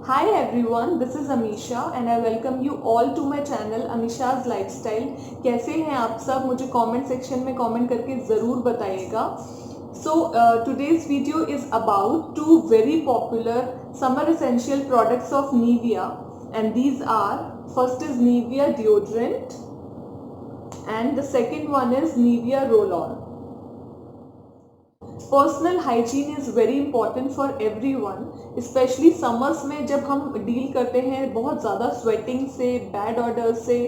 Hi everyone, this is Amisha and I welcome you all to my channel Amisha's Lifestyle. कैसे हैं आप सब? मुझे कमेंट सेक्शन में कमेंट करके ज़रूर बताइएगा. So today's video is about two very popular summer essential products of Nivea, and these are, first is Nivea deodorant and the second one is Nivea roll-on. Personal hygiene is very important for everyone, specially summers में जब हम deal करते हैं बहुत ज़्यादा sweating से, bad order से,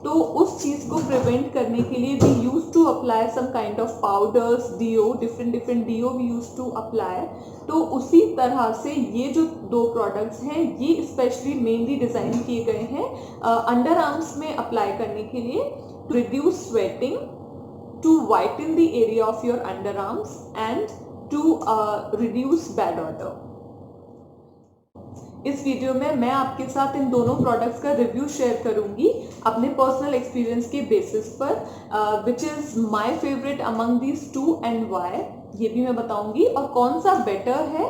तो उस चीज़ को प्रिवेंट करने के लिए we use to apply some kind of powders, deo, different deo we use to apply. तो उसी तरह से ये जो दो प्रोडक्ट्स हैं ये स्पेशली मेनली डिज़ाइन किए गए हैं अंडर आर्म्स में अप्लाई करने के लिए, to reduce sweating, to whiten the area of your underarms and to reduce bad odor. इस वीडियो में मैं आपके साथ इन दोनों प्रोडक्ट्स का रिव्यू शेयर करूंगी अपने पर्सनल एक्सपीरियंस के बेसिस पर, which is my favourite among these two and why, ये भी मैं बताऊंगी, और कौन सा बेटर है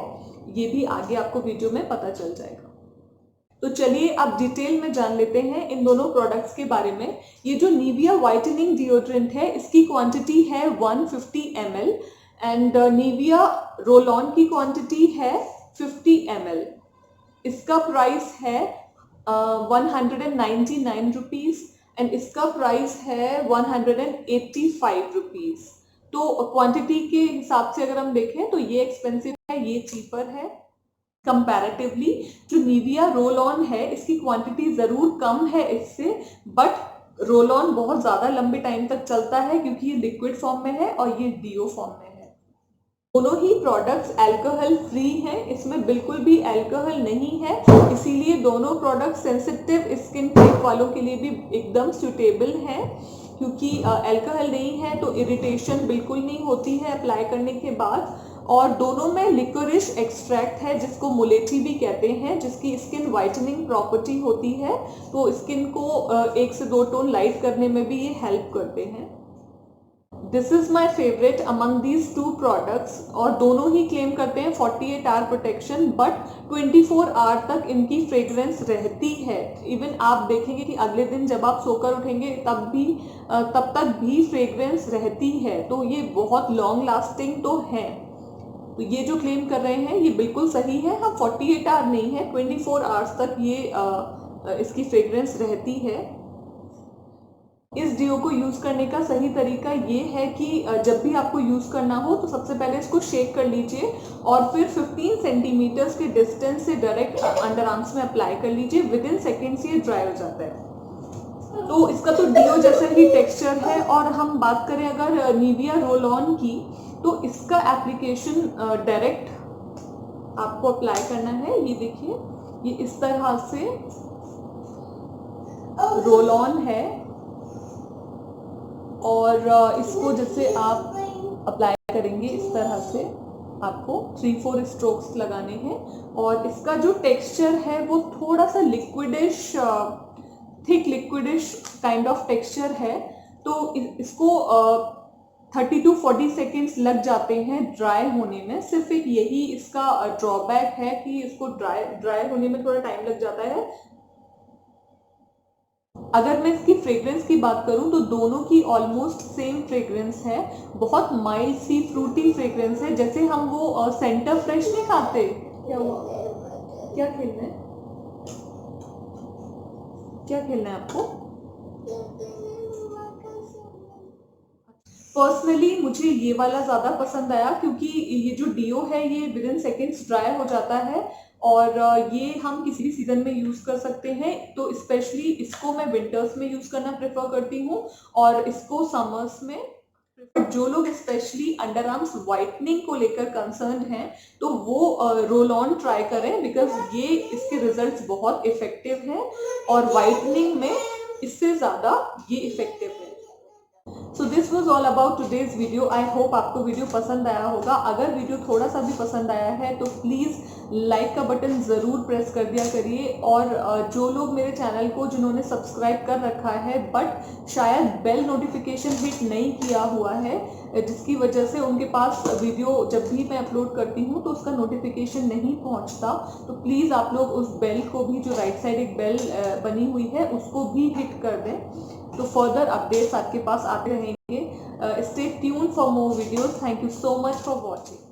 ये भी आगे आपको वीडियो में पता चल जाएगा. तो चलिए अब डिटेल में जान लेते हैं इन दोनों प्रोडक्ट्स के बारे में. ये जो निविया वाइटनिंग डिओड्रेंट है इसकी क्वांटिटी है 150 ml and Nivea roll on की क्वांटिटी है 50 ml. इसका प्राइस है 199 रुपीज़ एंड इसका प्राइस है 185 रुपीज़. तो क्वांटिटी के हिसाब से अगर हम देखें तो ये एक्सपेंसिव है, ये चीपर है कंपैरेटिवली. जो निविया रोल ऑन है इसकी क्वांटिटी ज़रूर कम है इससे, बट रोल ऑन बहुत ज़्यादा लंबे टाइम तक चलता है क्योंकि ये लिक्विड फॉर्म में है और ये डीओ फॉर्म में है. दोनों ही प्रोडक्ट्स अल्कोहल फ्री हैं, इसमें बिल्कुल भी अल्कोहल नहीं है, इसीलिए दोनों प्रोडक्ट सेंसिटिव स्किन टाइप वालों के लिए भी एकदम सूटेबल हैं, क्योंकि अल्कोहल नहीं है तो इरिटेशन बिल्कुल नहीं होती है अप्लाई करने के बाद. और दोनों में लिकोरिश एक्सट्रैक्ट है जिसको मुलेठी भी कहते हैं, जिसकी स्किन वाइटनिंग प्रॉपर्टी होती है, तो स्किन को 1 से 2 टोन लाइट करने में भी ये हेल्प करते हैं. This is my favourite among these two products, और दोनों ही क्लेम करते हैं 48 आवर प्रोटेक्शन, बट 24 आवर तक इनकी फ्रेग्रेंस रहती है. इवन आप देखेंगे कि अगले दिन जब आप सोकर उठेंगे तब तक भी फ्रेग्रेंस रहती है, तो ये बहुत लॉन्ग लास्टिंग तो है. तो ये जो क्लेम कर रहे हैं ये बिल्कुल सही है. हाँ, 48 आवर नहीं है, 24 आवर्स तक ये इसकी फ्रेग्रेंस रहती है. इस डिओ को यूज़ करने का सही तरीका ये है कि जब भी आपको यूज़ करना हो तो सबसे पहले इसको शेक कर लीजिए और फिर 15 सेंटीमीटर्स के डिस्टेंस से डायरेक्ट अंडर आर्म्स में अप्लाई कर लीजिए. विदिन सेकेंड्स ये ड्राई हो जाता है. तो इसका तो डिओ जैसा ही टेक्सचर है. और हम बात करें अगर निविया रोल ऑन की, तो इसका एप्लीकेशन डायरेक्ट आपको अप्लाई करना है. ये देखिए, ये इस तरह से रोल ऑन है और इसको जैसे आप अप्लाई करेंगे इस तरह से आपको 3-4 स्ट्रोक्स लगाने हैं. और इसका जो टेक्सचर है वो थोड़ा सा लिक्विडिश, थिक लिक्विडिश काइंड ऑफ टेक्सचर है. तो इसको 30 to 40 सेकेंड्स लग जाते हैं ड्राई होने में. सिर्फ एक यही इसका ड्रॉबैक है कि इसको ड्राई होने में थोड़ा टाइम लग जाता है. अगर मैं इसकी फ्रेग्रेंस की बात करूं तो दोनों की ऑलमोस्ट सेम फ्रेग्रेंस है. बहुत माइल्ड सी फ्रूटी फ्रेग्रेंस है, जैसे हम वो सेंटर फ्रेश नहीं खाते. क्या हुआ? क्या खेलना है? क्या खेलना है आपको? पर्सनली मुझे ये वाला ज़्यादा पसंद आया क्योंकि ये जो डिओ है ये विदिन सेकेंड्स ड्राई हो जाता है और ये हम किसी भी सीज़न में यूज़ कर सकते हैं. तो स्पेशली इसको मैं विंटर्स में यूज़ करना प्रेफर करती हूँ और इसको समर्स में. जो लोग स्पेशली अंडर आर्म्स वाइटनिंग को लेकर कंसर्न हैं तो वो रोल ऑन ट्राई करें, बिकॉज ये इसके रिजल्ट्स बहुत इफ़ेक्टिव हैं और वाइटनिंग में इससे ज़्यादा ये इफ़ेक्टिव है. So this was all about today's video. I hope आपको वीडियो पसंद आया होगा. अगर वीडियो थोड़ा सा भी पसंद आया है तो प्लीज़ लाइक का बटन ज़रूर प्रेस कर दिया करिए. और जो लोग मेरे चैनल को जिन्होंने सब्सक्राइब कर रखा है बट शायद बेल नोटिफिकेशन हिट नहीं किया हुआ है, जिसकी वजह से उनके पास वीडियो जब भी मैं अपलोड करती हूँ तो उसका नोटिफिकेशन नहीं पहुँचता। तो प्लीज़ आप लोग उस बेल को भी, जो राइट साइड एक बेल बनी हुई है, उसको भी हिट कर दें, तो फर्दर अपडेट्स आपके पास आते रहेंगे। Stay tune for more videos. Thank you so much for watching.